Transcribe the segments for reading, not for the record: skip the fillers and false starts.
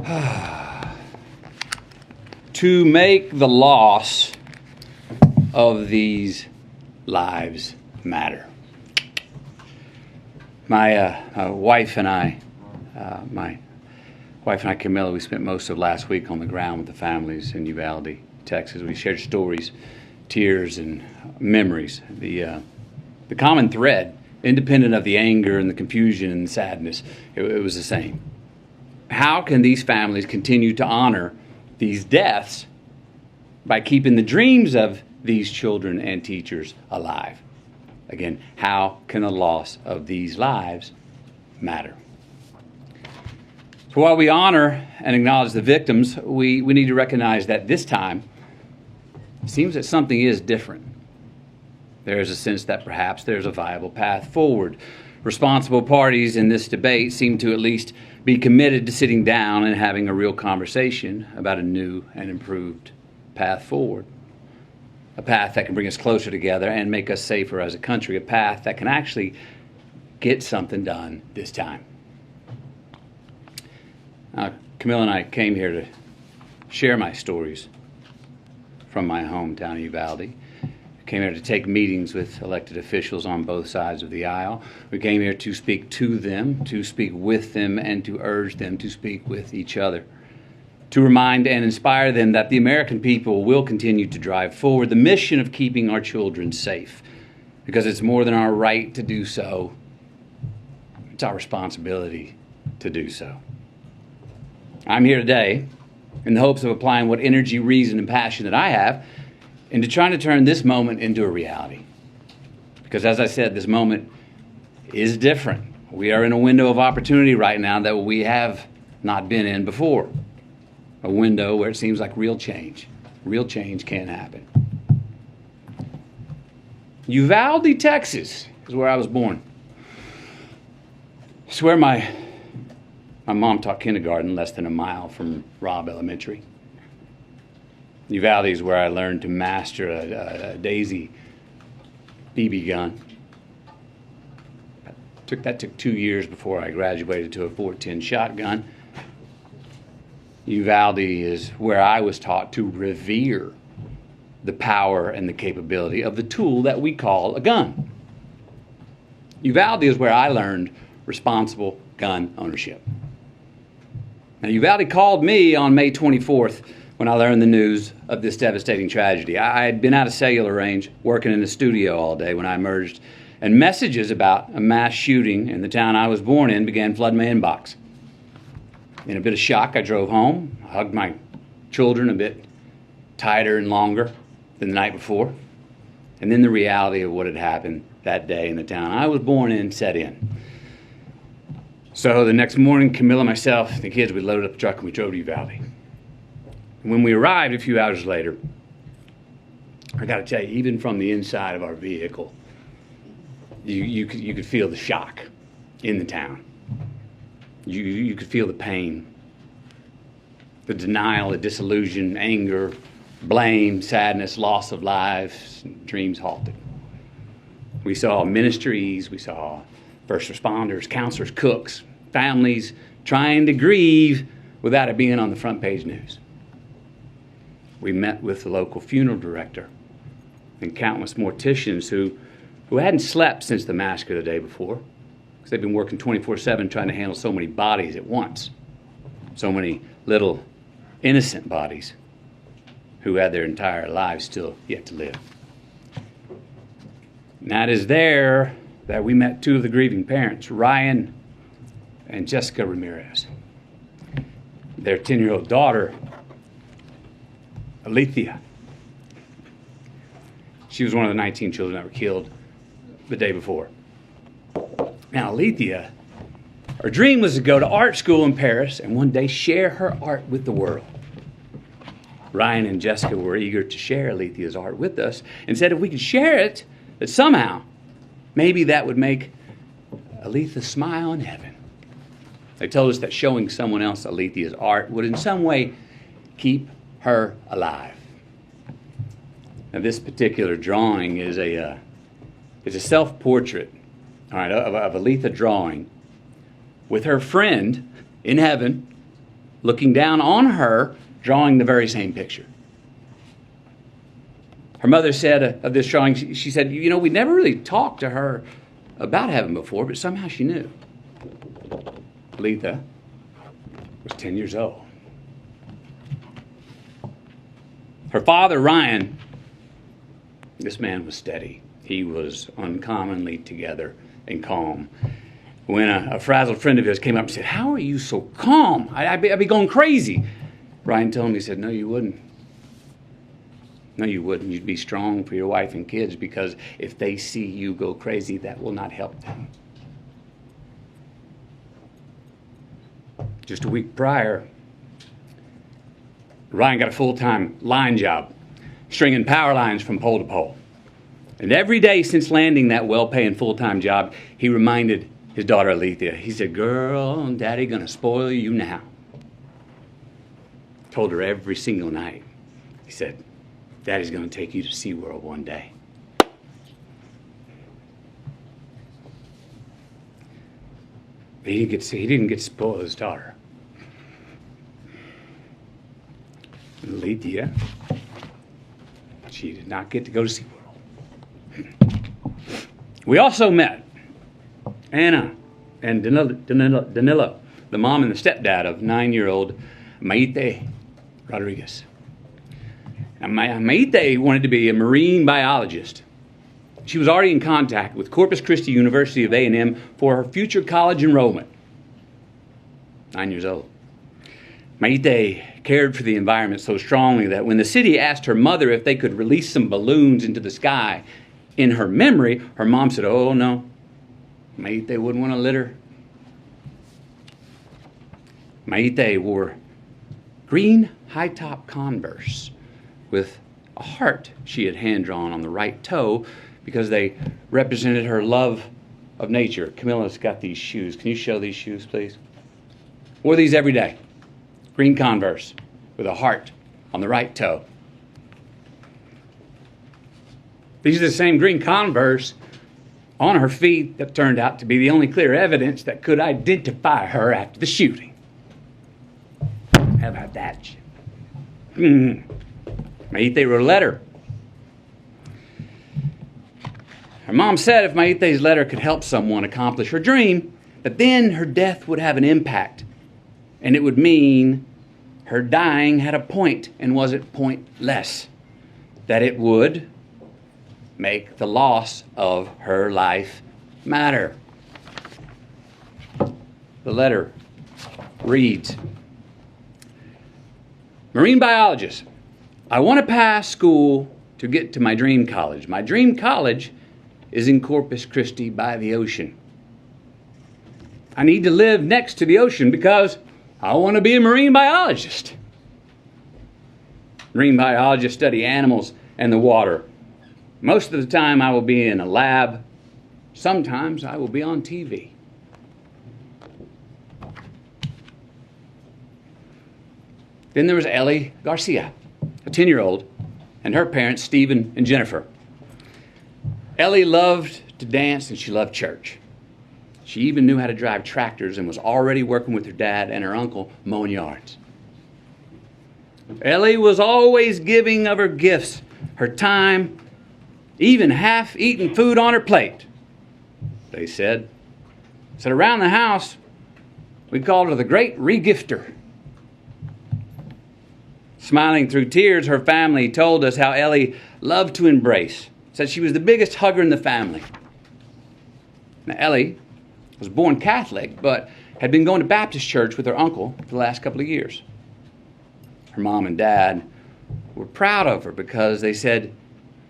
To make the loss of these lives matter. My wife and I, Camilla, we spent most of last week on the ground with the families in Uvalde, Texas. We shared stories, tears, and memories. The common thread, independent of the anger and the confusion and the sadness, it was the same. How can these families continue to honor these deaths by keeping the dreams of these children and teachers alive? Again, how can the loss of these lives matter? So while we honor and acknowledge the victims, we need to recognize that this time it seems that something is different. There is a sense that perhaps there's a viable path forward. Responsible parties in this debate seem to at least be committed to sitting down and having a real conversation about a new and improved path forward. A path that can bring us closer together and make us safer as a country. A path that can actually get something done this time. Camilla and I came here to share my stories from my hometown of Uvalde. We came here to take meetings with elected officials on both sides of the aisle. We came here to speak to them, to speak with them, and to urge them to speak with each other. To remind and inspire them that the American people will continue to drive forward the mission of keeping our children safe, because it's more than our right to do so. It's our responsibility to do so. I'm here today in the hopes of applying what energy, reason, and passion that I have into trying to turn this moment into a reality. Because as I said, this moment is different. We are in a window of opportunity right now that we have not been in before. A window where it seems like real change can happen. Uvalde, Texas is where I was born. It's where my mom taught kindergarten less than a mile from Robb Elementary. Uvalde is where I learned to master a Daisy BB gun. That took 2 years before I graduated to a .410 shotgun. Uvalde is where I was taught to revere the power and the capability of the tool that we call a gun. Uvalde is where I learned responsible gun ownership. Now, Uvalde called me on May 24th when I learned the news of this devastating tragedy. I had been out of cellular range, working in the studio all day when I emerged, and messages about a mass shooting in the town I was born in began flooding my inbox. In a bit of shock, I drove home, hugged my children a bit tighter and longer than the night before, and then the reality of what had happened that day in the town I was born in set in. So the next morning, Camilla, myself, and the kids, we loaded up the truck and we drove to Uvalde. And when we arrived a few hours later, I got to tell you, even from the inside of our vehicle, you could feel the shock in the town. You could feel the pain, the denial, the disillusion, anger, blame, sadness, loss of lives, dreams halted. We saw ministries, we saw first responders, counselors, cooks, families trying to grieve without it being on the front page news. We met with the local funeral director and countless morticians who hadn't slept since the massacre the day before. They've been working 24/7 trying to handle so many bodies at once. So many little innocent bodies who had their entire lives still yet to live. Now it is there that we met two of the grieving parents, Ryan and Jessica Ramirez. Their 10-year-old daughter, Alethea. She was one of the 19 children that were killed the day before. Now, Alethea, her dream was to go to art school in Paris and one day share her art with the world. Ryan and Jessica were eager to share Alethea's art with us and said if we could share it, that somehow, maybe that would make Alethea smile in heaven. They told us that showing someone else Alethea's art would in some way keep her alive. Now, this particular drawing is a self-portrait, all right, of Alethea drawing with her friend in heaven looking down on her, drawing the very same picture. Her mother said of this drawing, she said, you know, we never really talked to her about heaven before, but somehow she knew. Letha was 10 years old. Her father, Ryan, this man was steady. He was uncommonly together and calm. When a frazzled friend of his came up and said, how are you so calm? I'd be going crazy. Ryan told him, he said, no, you wouldn't. No, you wouldn't. You'd be strong for your wife and kids, because if they see you go crazy, that will not help them. Just a week prior, Ryan got a full-time line job, stringing power lines from pole to pole. And every day since landing that well-paying full-time job, he reminded his daughter Alethea, he said, girl, Daddy gonna spoil you now. Told her every single night. He said, Daddy's gonna take you to SeaWorld one day. But he didn't get to spoil his daughter. Alethea, she did not get to go to SeaWorld. We also met Anna and Danilo, the mom and the stepdad of 9-year-old Maite Rodriguez. Now, Maite wanted to be a marine biologist. She was already in contact with Corpus Christi University of A&M for her future college enrollment. 9 years old. Maite cared for the environment so strongly that when the city asked her mother if they could release some balloons into the sky in her memory, her mom said, oh no, Maite wouldn't want to litter. Maite wore green high-top Converse with a heart she had hand-drawn on the right toe because they represented her love of nature. Camilla's got these shoes. Can you show these shoes, please? Wore these every day. Green Converse with a heart on the right toe. These are the same green Converse on her feet that turned out to be the only clear evidence that could identify her after the shooting. How about that? Maite wrote a letter. Her mom said if Maite's letter could help someone accomplish her dream, that then her death would have an impact. And it would mean her dying had a point and wasn't pointless. That it would make the loss of her life matter. The letter reads, Marine biologist, I want to pass school to get to my dream college. My dream college is in Corpus Christi by the ocean. I need to live next to the ocean because I want to be a marine biologist. Marine biologists study animals and the water. Most of the time I will be in a lab. Sometimes I will be on TV. Then there was Ellie Garcia, a 10-year-old, and her parents, Stephen and Jennifer. Ellie loved to dance and she loved church. She even knew how to drive tractors and was already working with her dad and her uncle mowing yards. Ellie was always giving of her gifts, her time, even half-eaten food on her plate. They said around the house, we called her the Great Regifter. Smiling through tears, her family told us how Ellie loved to embrace. Said she was the biggest hugger in the family. Now, Ellie was born Catholic, but had been going to Baptist church with her uncle for the last couple of years. Her mom and dad were proud of her because they said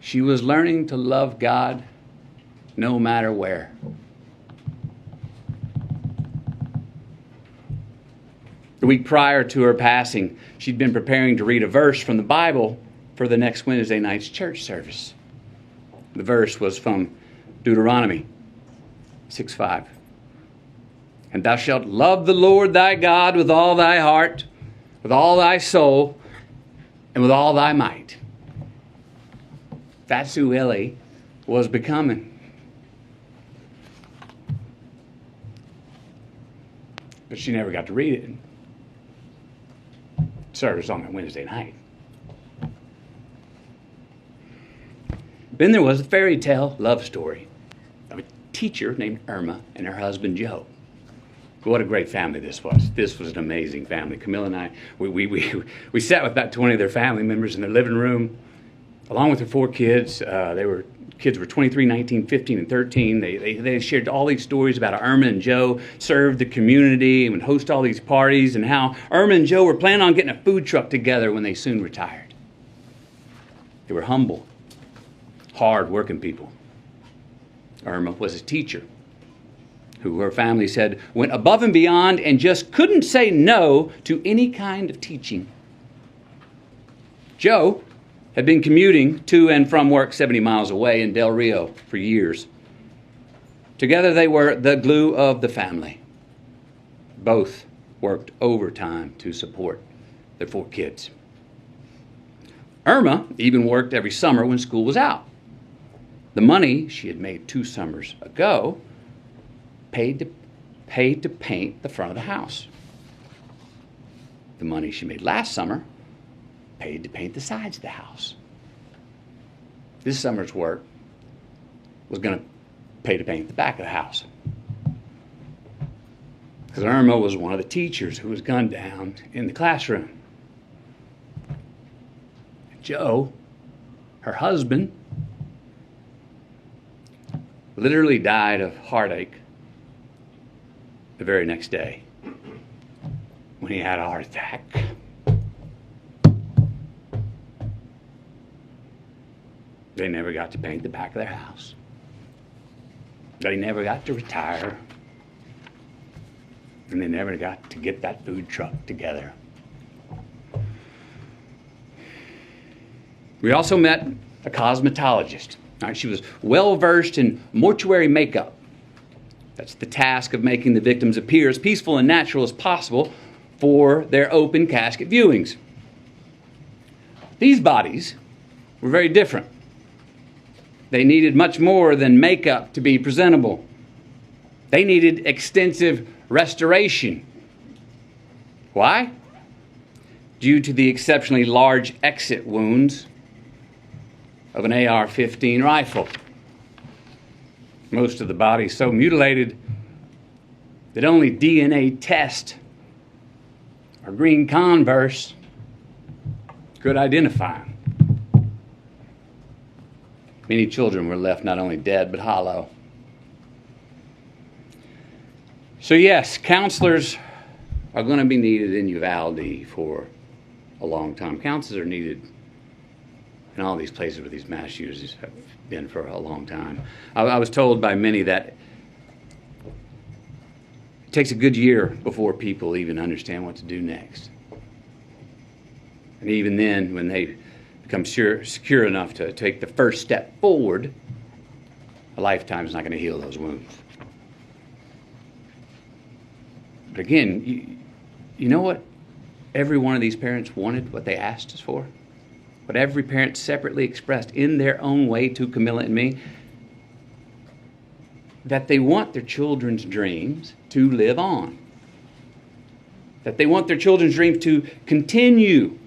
she was learning to love God no matter where. The week prior to her passing, she'd been preparing to read a verse from the Bible for the next Wednesday night's church service. The verse was from Deuteronomy 6:5. And thou shalt love the Lord thy God with all thy heart, with all thy soul, and with all thy might. That's who Ellie was becoming. But she never got to read it. service on that Wednesday night. Then there was a fairy tale love story of a teacher named Irma and her husband Joe. What a great family this was. This was an amazing family. Camilla and I, we sat with about 20 of their family members in their living room, along with their 4 kids. Kids were 23, 19, 15, and 13. They shared all these stories about how Irma and Joe served the community and would host all these parties, and how Irma and Joe were planning on getting a food truck together when they soon retired. They were humble, hard-working people. Irma was a teacher who her family said went above and beyond and just couldn't say no to any kind of teaching. Joe had been commuting to and from work 70 miles away in Del Rio for years. Together they were the glue of the family. Both worked overtime to support their 4 kids. Irma even worked every summer when school was out. The money she had made 2 summers ago paid to paint the front of the house. The money she made last summer paid to paint the sides of the house. This summer's work was going to pay to paint the back of the house. Because Irma was one of the teachers who was gunned down in the classroom. Joe, her husband, literally died of heartache the very next day when he had a heart attack. They never got to paint the back of their house. They never got to retire. And they never got to get that food truck together. We also met a cosmetologist. She was well-versed in mortuary makeup. That's the task of making the victims appear as peaceful and natural as possible for their open casket viewings. These bodies were very different. They needed much more than makeup to be presentable. They needed extensive restoration. Why? Due to the exceptionally large exit wounds of an AR-15 rifle. Most of the body so mutilated that only DNA test or green Converse could identify them. Many children were left not only dead but hollow. So yes, counselors are going to be needed in Uvalde for a long time. Counselors are needed in all these places where these mass shooters have been for a long time. I was told by many that it takes a good year before people even understand what to do next. And even then, when they become secure enough to take the first step forward, a lifetime is not going to heal those wounds. But again, you know what every one of these parents wanted, what they asked us for? What every parent separately expressed in their own way to Camilla and me? That they want their children's dreams to live on. That they want their children's dreams to continue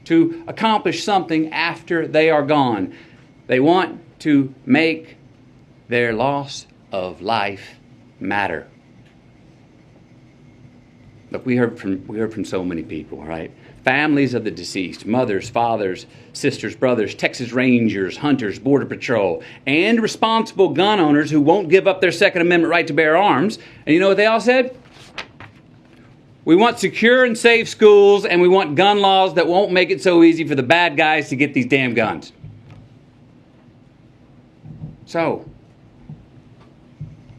to accomplish something after they are gone. They want to make their loss of life matter. Look, we heard from so many people, right? Families of the deceased, mothers, fathers, sisters, brothers, Texas Rangers, hunters, Border Patrol, and responsible gun owners who won't give up their Second Amendment right to bear arms. And you know what they all said? We want secure and safe schools, and we want gun laws that won't make it so easy for the bad guys to get these damn guns. So,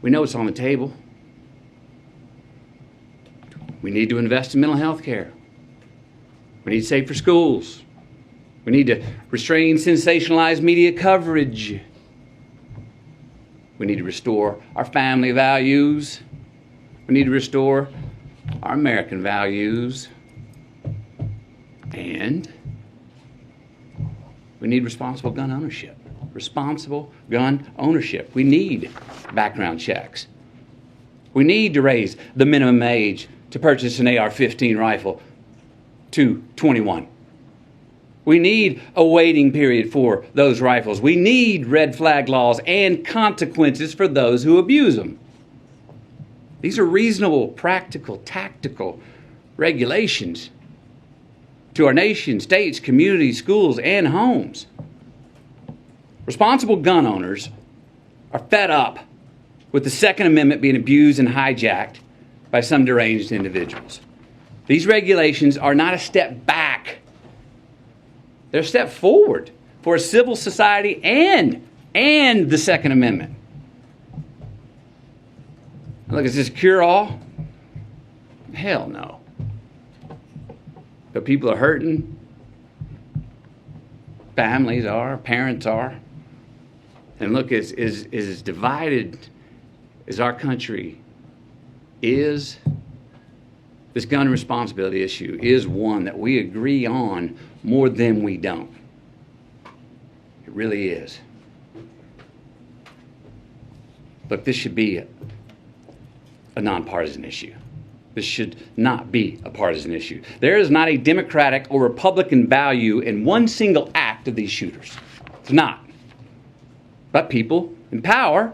we know it's on the table. We need to invest in mental health care. We need safer schools. We need to restrain sensationalized media coverage. We need to restore our family values. We need to restore our American values. And we need responsible gun ownership. Responsible gun ownership. We need background checks. We need to raise the minimum age to purchase an AR-15 rifle to 21. We need a waiting period for those rifles. We need red flag laws and consequences for those who abuse them. These are reasonable, practical, tactical regulations to our nation, states, communities, schools, and homes. Responsible gun owners are fed up with the Second Amendment being abused and hijacked by some deranged individuals. These regulations are not a step back. They're a step forward for a civil society and the Second Amendment. Look, is this cure-all? Hell no. But people are hurting. Families are, parents are. And look, as divided as our country is, this gun responsibility issue is one that we agree on more than we don't. It really is. Look, this should be a nonpartisan issue. This should not be a partisan issue. There is not a Democratic or Republican value in one single act of these shooters. It's not. But people in power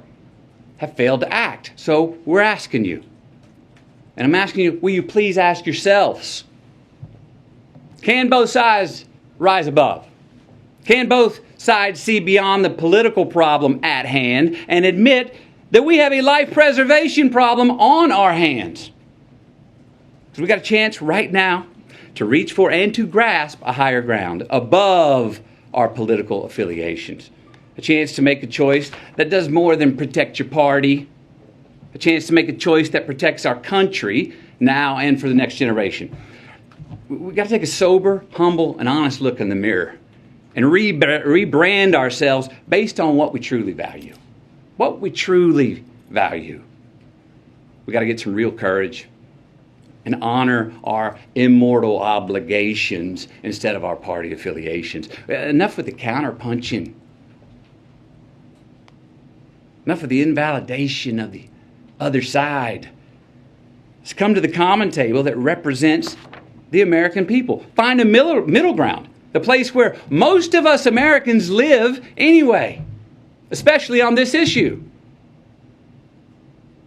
have failed to act. So we're asking you. And I'm asking you, will you please ask yourselves, can both sides rise above? Can both sides see beyond the political problem at hand and admit that we have a life preservation problem on our hands? Because we got a chance right now to reach for and to grasp a higher ground above our political affiliations. A chance to make a choice that does more than protect your party. A chance to make a choice that protects our country now and for the next generation. We've got to take a sober, humble, and honest look in the mirror and rebrand ourselves based on what we truly value. What we truly value. We've got to get some real courage and honor our immortal obligations instead of our party affiliations. Enough with the counterpunching. Enough of the invalidation of the other side. Let's come to the common table that represents the American people. Find a middle ground, the place where most of us Americans live anyway, especially on this issue.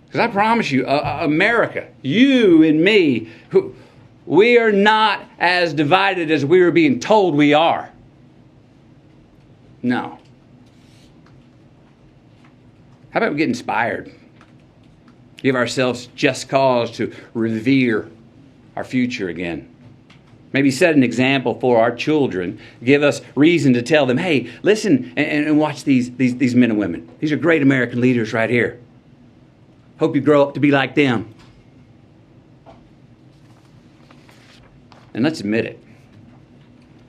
Because I promise you, America, you and me, we are not as divided as we are being told we are. No. How about we get inspired? Give ourselves just cause to revere our future again. Maybe set an example for our children. Give us reason to tell them, hey, listen and watch these men and women. These are great American leaders right here. Hope you grow up to be like them. And let's admit it.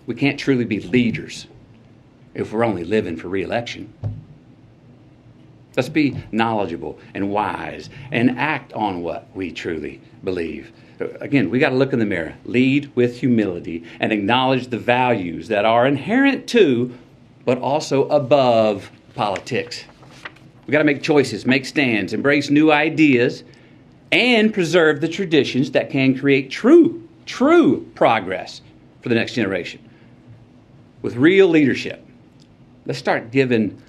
We can't truly be leaders if we're only living for re-election. Let's be knowledgeable and wise and act on what we truly believe. Again, we got to look in the mirror, lead with humility, and acknowledge the values that are inherent to, but also above politics. We got to make choices, make stands, embrace new ideas, and preserve the traditions that can create true progress for the next generation. With real leadership, let's start giving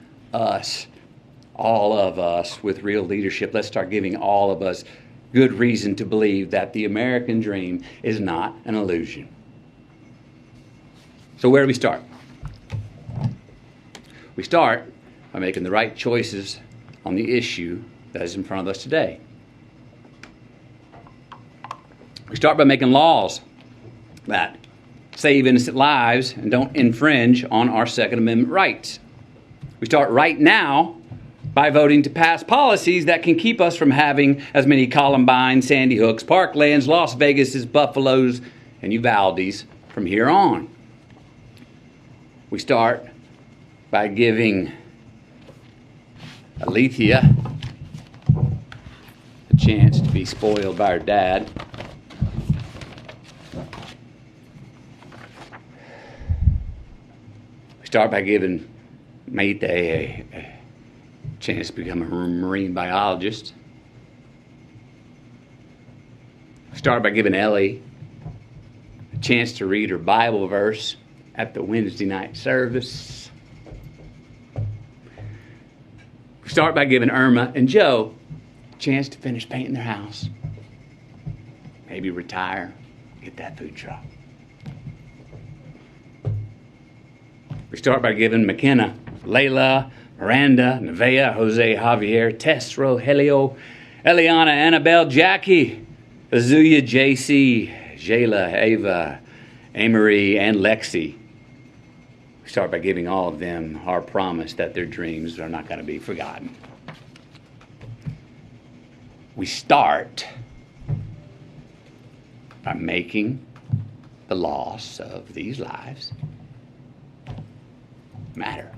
all of us with real leadership, let's start giving all of us good reason to believe that the American dream is not an illusion. So where do we start? We start by making the right choices on the issue that is in front of us today. We start by making laws that save innocent lives and don't infringe on our Second Amendment rights. We start right now by voting to pass policies that can keep us from having as many Columbine, Sandy Hooks, Parklands, Las Vegases, Buffaloes, and Uvaldes from here on. We start by giving Alethea a chance to be spoiled by her dad. We start by giving Mayte a chance to become a marine biologist. Start by giving Ellie a chance to read her Bible verse at the Wednesday night service. We start by giving Irma and Joe a chance to finish painting their house. Maybe retire, get that food truck. We start by giving McKenna, Layla, Miranda, Nevaeh, Jose, Javier, Tess, Rogelio, Eliana, Annabelle, Jackie, Azuya, JC, Jayla, Ava, Amory, and Lexi. We start by giving all of them our promise that their dreams are not going to be forgotten. We start by making the loss of these lives matter.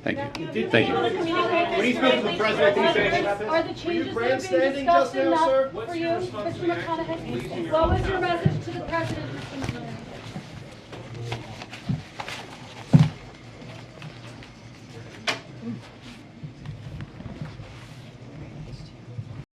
Thank you. Thank you. When he spoke to the president, did he say anything about this? Are the changes that are being discussed enough for you, Mr. McConaughey? What was your message to the president, Mr. McConaughey?